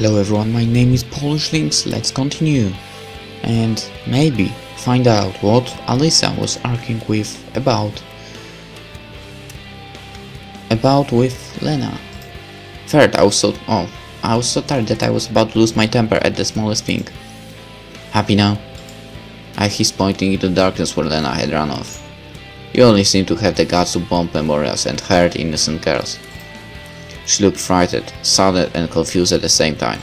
Hello everyone, my name is PolishLynx. Let's continue and maybe find out what Alyssa was arguing about with Lena. Third, I was so tired that I was about to lose my temper at the smallest thing. Happy now? I he's pointing into the darkness where Lena had run off. You only seem to have the guts to bomb memorials and hurt innocent girls. She looked frightened, saddened and confused at the same time.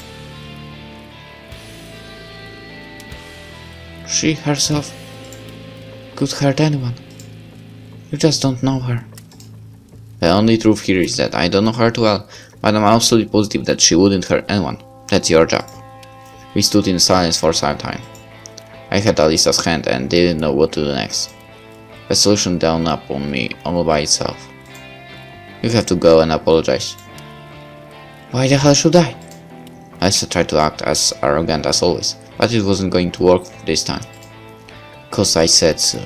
She herself could hurt anyone. You just don't know her. The only truth here is that I don't know her too well, but I'm absolutely positive that she wouldn't hurt anyone. That's your job. We stood in silence for some time. I had Alyssa's hand and didn't know what to do next. The solution dawned upon me all by itself. You have to go and apologize. Why the hell should I? Alyssa tried to act as arrogant as always, but it wasn't going to work this time. 'Cause I said so.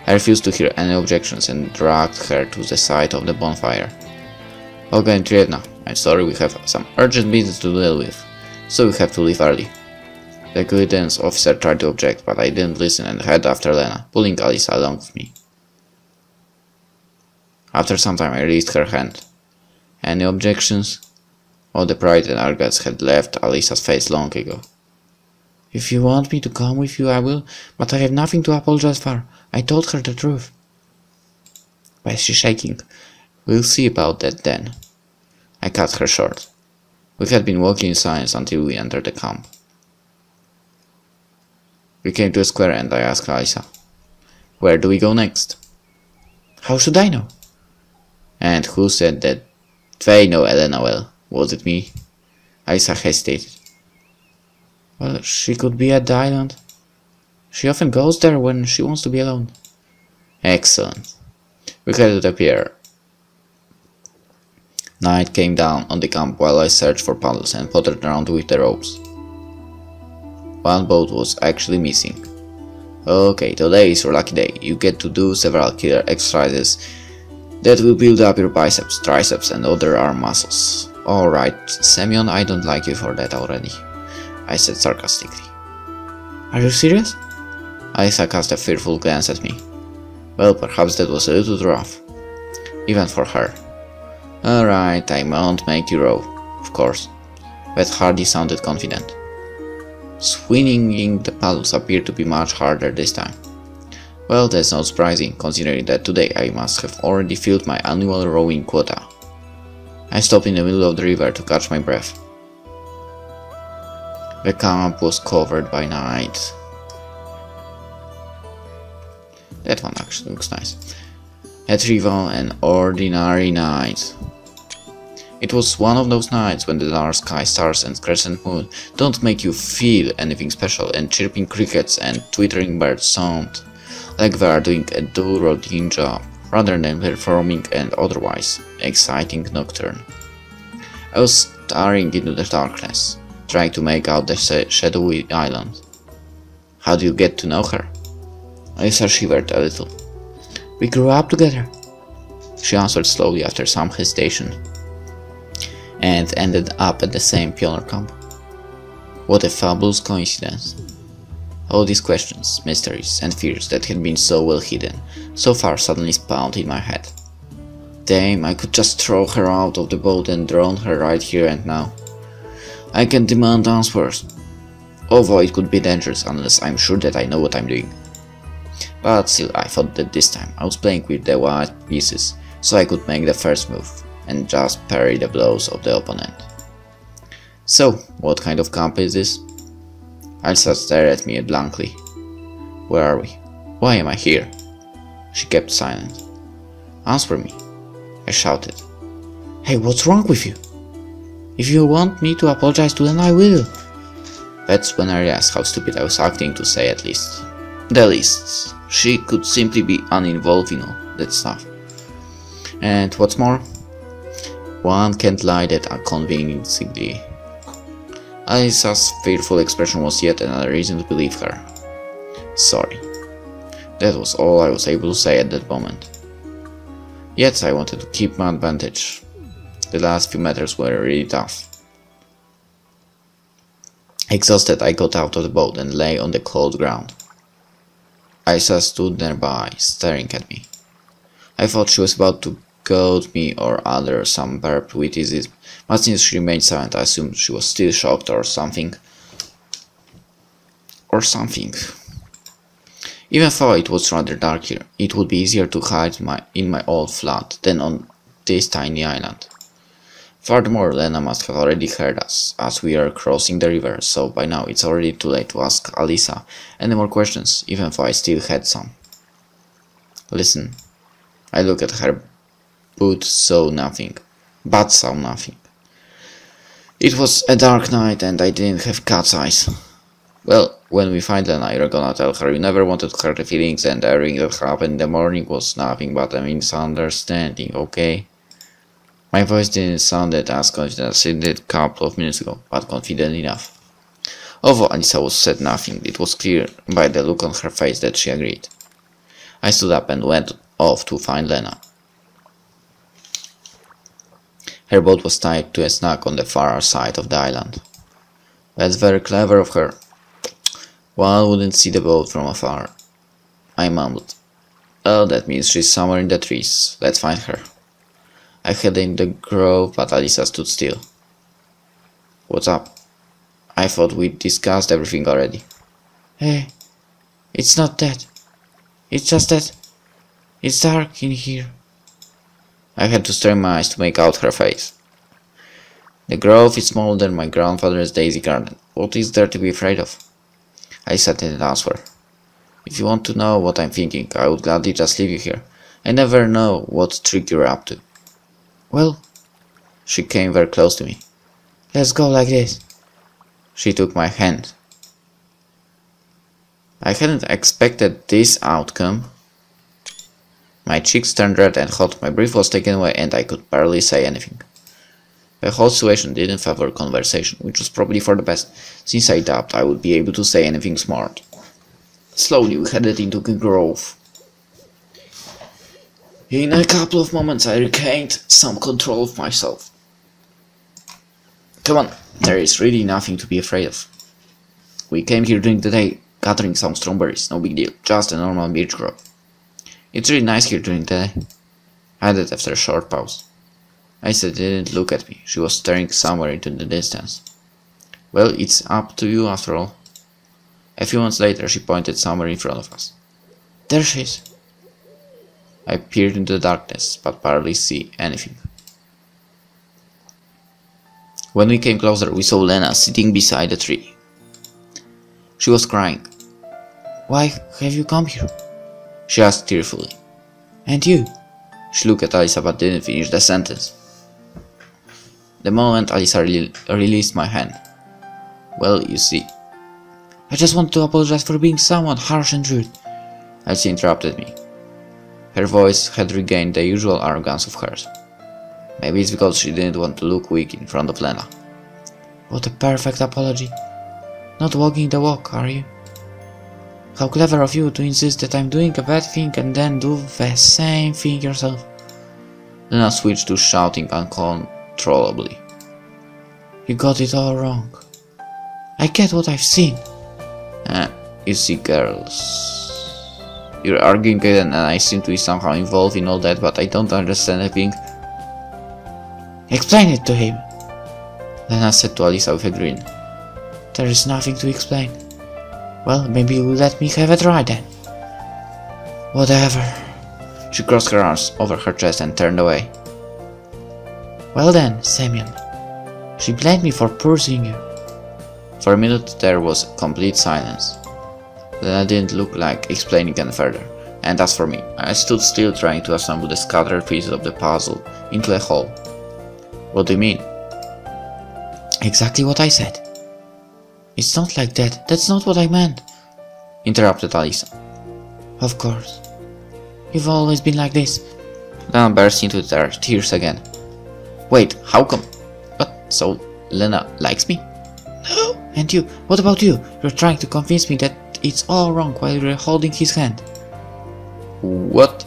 I refused to hear any objections and dragged her to the side of the bonfire. Olga and Trievna, I'm sorry, we have some urgent business to deal with, so we have to leave early. The guidance officer tried to object, but I didn't listen and headed after Lena, pulling Alyssa along with me. After some time I released her hand. Any objections? All the pride and arrogance had left Alyssa's face long ago. If you want me to come with you, I will, but I have nothing to apologize for. I told her the truth. Why is she shaking? We'll see about that then. I cut her short. We had been walking in silence until we entered the camp. We came to a square and I asked Alyssa, where do we go next? How should I know? And who said that they know Elena well? Was it me? Alyssa hesitated. Well, she could be at the island. She often goes there when she wants to be alone. Excellent. We headed up here. Night came down on the camp while I searched for paddles and pottered around with the ropes. One boat was actually missing. Okay, today is your lucky day. You get to do several killer exercises that will build up your biceps, triceps and other arm muscles. Alright, Semyon, I don't like you for that already, I said sarcastically. Are you serious? Alyssa cast a fearful glance at me. Well, perhaps that was a little rough, even for her. Alright, I won't make you row, of course. But Hardy sounded confident. Swinging the paddles appeared to be much harder this time. Well, that's not surprising, considering that today I must have already filled my annual rowing quota. I stopped in the middle of the river to catch my breath. The camp was covered by night. That one actually looks nice. A trivial and ordinary night. It was one of those nights when the dark sky, stars and crescent moon don't make you feel anything special, and chirping crickets and twittering birds sound like they are doing a dull routine job, rather than performing an otherwise exciting nocturne. I was staring into the darkness, trying to make out the shadowy island. How do you get to know her? Alyssa shivered a little. We grew up together, she answered slowly after some hesitation, and ended up at the same pioneer camp. What a fabulous coincidence. All these questions, mysteries and fears that had been so well hidden so far suddenly spawned in my head. Damn, I could just throw her out of the boat and drown her right here and now. I can demand answers, although it could be dangerous unless I'm sure that I know what I'm doing. But still, I thought that this time I was playing with the white pieces, so I could make the first move and just parry the blows of the opponent. So, what kind of camp is this? Alyssa stared at me blankly. Where are we? Why am I here? She kept silent. Answer me, I shouted. Hey, what's wrong with you? If you want me to apologize to them, I will. That's when I realized how stupid I was acting, to say at least. The least. She could simply be uninvolved in all that stuff. And what's more, one can't lie that unconvincingly. Alyssa's fearful expression was yet another reason to believe her. Sorry. That was all I was able to say at that moment. Yet I wanted to keep my advantage. The last few meters were really tough. Exhausted, I got out of the boat and lay on the cold ground. Isa stood nearby, staring at me. I thought she was about to goad me or utter some burp witticism, but since she remained silent, I assumed she was still shocked or something. Even though it was rather dark here, it would be easier to hide in my old flat than on this tiny island. Furthermore, Lena must have already heard us, as we are crossing the river, so by now it's already too late to ask Alisa any more questions, even though I still had some. Listen. I looked at her, but saw nothing. It was a dark night and I didn't have cat's eyes. Well, when we find Lena, you're gonna tell her you never wanted to hurt her feelings and everything that happened in the morning was nothing but a misunderstanding, okay? My voice didn't sound as confident as it did a couple of minutes ago, but confident enough. Although Alisa said nothing, it was clear by the look on her face that she agreed. I stood up and went off to find Lena. Her boat was tied to a snag on the far side of the island. That's very clever of her. One wouldn't see the boat from afar. I mumbled. Oh, that means she's somewhere in the trees. Let's find her. I headed in the grove, but Alisa stood still. What's up? I thought we'd discussed everything already. Hey, it's not that. It's just that it's dark in here. I had to strain my eyes to make out her face. The grove is smaller than my grandfather's daisy garden. What is there to be afraid of? I didn't answer. If you want to know what I'm thinking, I would gladly just leave you here. I never know what trick you're up to. Well, she came very close to me. Let's go like this. She took my hand. I hadn't expected this outcome. My cheeks turned red and hot, my breath was taken away, and I could barely say anything. The whole situation didn't favor conversation, which was probably for the best, since I doubted I would be able to say anything smart. Slowly we headed into the grove. In a couple of moments I regained some control of myself. Come on, there is really nothing to be afraid of. We came here during the day, gathering some strawberries, no big deal, just a normal beach grove. It's really nice here during the day, I added after a short pause. Isa didn't look at me, she was staring somewhere into the distance. Well, it's up to you after all. A few months later she pointed somewhere in front of us. There she is. I peered into the darkness, but barely see anything. When we came closer, we saw Lena sitting beside a tree. She was crying. Why have you come here? She asked tearfully. And you? She looked at Alisa but didn't finish the sentence. The moment Alisa released my hand. Well, you see. I just want to apologize for being somewhat harsh and rude. Alisa interrupted me. Her voice had regained the usual arrogance of hers. Maybe it's because she didn't want to look weak in front of Lena. What a perfect apology. Not walking the walk, are you? How clever of you to insist that I'm doing a bad thing and then do the same thing yourself. Lena switched to shouting uncontrollably. You got it all wrong. I get what I've seen. You see, girls. You're arguing again and I seem to be somehow involved in all that, but I don't understand anything. Explain it to him, Lena said to Alisa with a grin. There is nothing to explain. Well, maybe you'll let me have a try then. Whatever. She crossed her arms over her chest and turned away. Well then, Semyon. She blamed me for pursuing you. For a minute there was complete silence. Lena didn't look like explaining any further, and as for me, I stood still trying to assemble the scattered pieces of the puzzle into a whole. What do you mean? Exactly what I said. It's not like that, that's not what I meant, interrupted Alisa. Of course. You've always been like this. Lena burst into tears again. Wait, how come? What? So, Lena likes me? No! And you, what about you? You're trying to convince me that it's all wrong while you're holding his hand. What?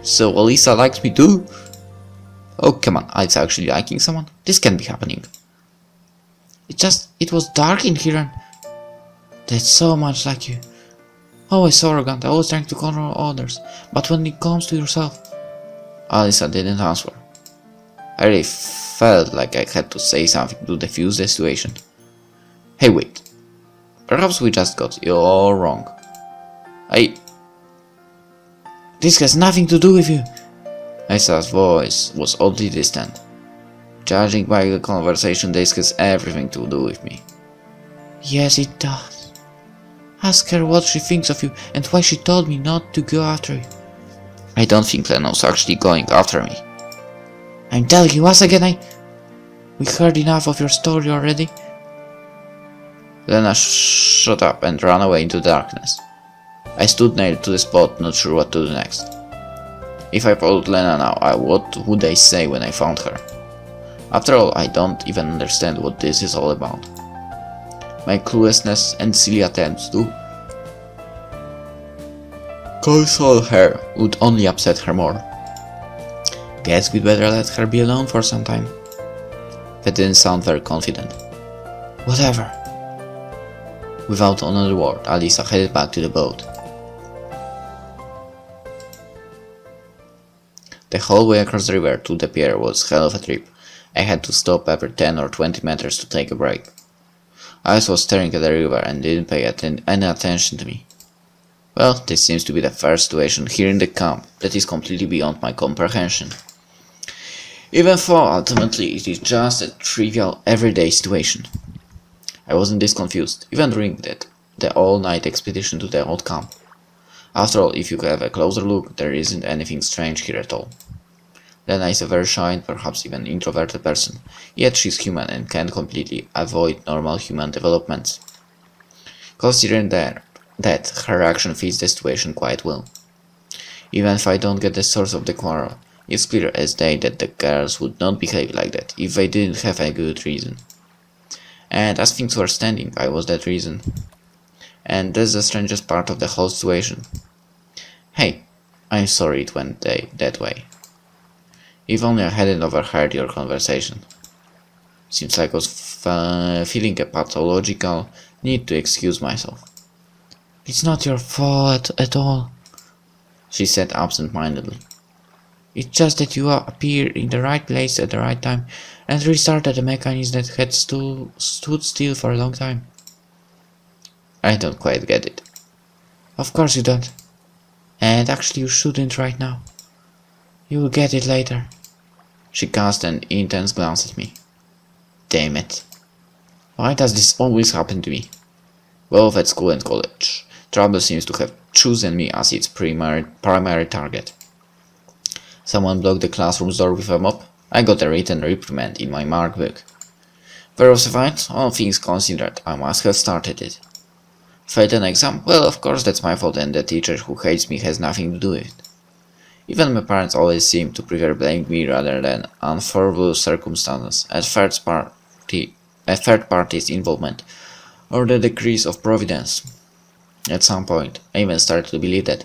So Alisa likes me too? Oh, come on, Alisa actually liking someone? This can't be happening. It was dark in here and... That's so much like you. Always so arrogant, always trying to control others. But when it comes to yourself... Alyssa didn't answer. I really felt like I had to say something to defuse the situation. Hey, wait. Perhaps we just got you all wrong. This has nothing to do with you. Alyssa's voice was oddly distant. Judging by the conversation, this has everything to do with me. Yes, it does. Ask her what she thinks of you and why she told me not to go after you. I don't think Leno's actually going after me. I'm telling you once again, we heard enough of your story already. Lena shut up and ran away into the darkness. I stood nailed to the spot, not sure what to do next. If I followed Lena now, what would I say when I found her? After all, I don't even understand what this is all about. My cluelessness and silly attempts to console her would only upset her more. Guess we'd better let her be alone for some time. That didn't sound very confident. Whatever. Without another word, Alyssa headed back to the boat. The whole way across the river to the pier was hell of a trip. I had to stop every 10 or 20 meters to take a break. Alice was staring at the river and didn't pay any attention to me. Well, this seems to be the first situation here in the camp that is completely beyond my comprehension. Even though ultimately it is just a trivial everyday situation. I wasn't this confused, even during the all-night expedition to the old camp. After all, if you have a closer look, there isn't anything strange here at all. Lena is a very shy and perhaps even introverted person, yet she's human and can't completely avoid normal human developments. Considering that her reaction fits the situation quite well. Even if I don't get the source of the quarrel, it's clear as day that the girls would not behave like that if they didn't have a good reason. And as things were standing, I was that reason. And that's the strangest part of the whole situation. Hey, I'm sorry it went that way. If only I hadn't overheard your conversation. Seems like I was feeling a pathological need to excuse myself. It's not your fault at all, she said absent-mindedly. It's just that you appeared in the right place at the right time and restarted a mechanism that had stood still for a long time. I don't quite get it. Of course you don't. And actually you shouldn't right now. You will get it later. She cast an intense glance at me. Damn it. Why does this always happen to me? Both at school and college, trouble seems to have chosen me as its primary target. Someone blocked the classroom's door with a mop. I got a written reprimand in my mark book. Where was the fight? All things considered, I must have started it. Failed an exam? Well, of course that's my fault, and the teacher who hates me has nothing to do with it. Even my parents always seem to prefer blaming me rather than unfavorable circumstances, a third party's involvement, or the decrees of providence. At some point, I even started to believe that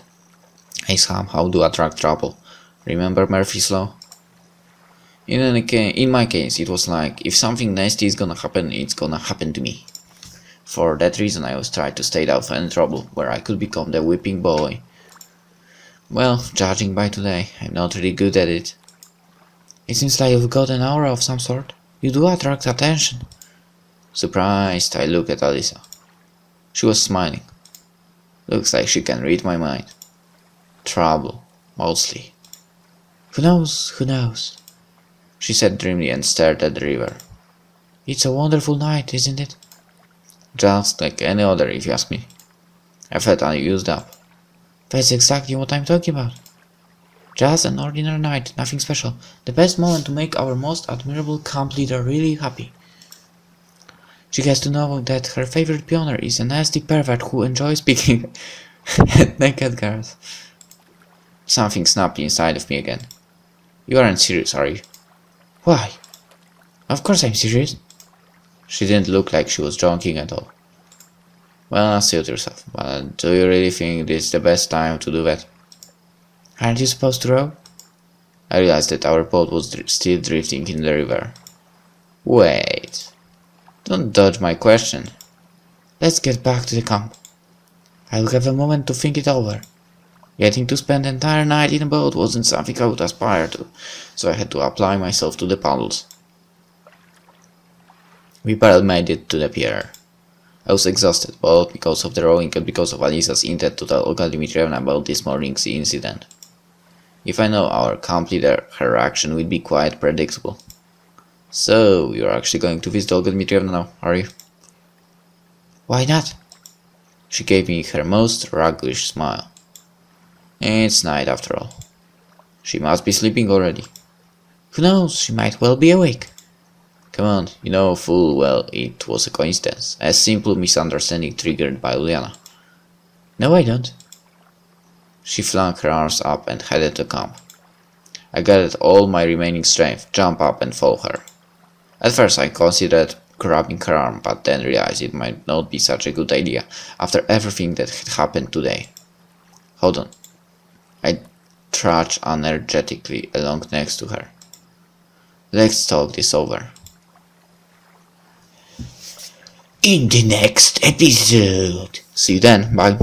I somehow do attract trouble. Remember Murphy's Law? In my case, it was like, if something nasty is gonna happen, it's gonna happen to me. For that reason, I always tried to stay out of any trouble, where I could become the whipping boy. Well, judging by today, I'm not really good at it. It seems like you've got an aura of some sort. You do attract attention. Surprised, I looked at Alyssa. She was smiling. Looks like she can read my mind. Trouble, mostly. Who knows, who knows? She said dreamily and stared at the river. It's a wonderful night, isn't it? Just like any other, if you ask me. I felt unused up. That's exactly what I'm talking about. Just an ordinary night, nothing special. The best moment to make our most admirable camp leader really happy. She has to know that her favorite pioneer is a nasty pervert who enjoys picking at naked girls. Something snapped inside of me again. You aren't serious, are you? Why? Of course I'm serious. She didn't look like she was joking at all. Well, suit yourself, but do you really think this is the best time to do that? Aren't you supposed to row? I realized that our boat was still drifting in the river. Wait. Don't dodge my question. Let's get back to the camp. I'll have a moment to think it over. Getting to spend the entire night in a boat wasn't something I would aspire to, so I had to apply myself to the paddles. We barely made it to the pier. I was exhausted, both because of the rowing and because of Alisa's intent to tell Olga Dmitrievna about this morning's incident. If I know our camp leader, her reaction would be quite predictable. So, you're actually going to visit Olga Dmitrievna now, are you? Why not? She gave me her most roguish smile. It's night after all. She must be sleeping already. Who knows, she might well be awake. Come on, you know full well it was a coincidence, a simple misunderstanding triggered by Uliana. No, I don't. She flung her arms up and headed to camp. I gathered all my remaining strength, jump up and follow her. At first I considered grabbing her arm, but then realized it might not be such a good idea after everything that had happened today. Hold on. I trudged energetically along next to her. Let's talk this over. In the next episode. See you then, bye.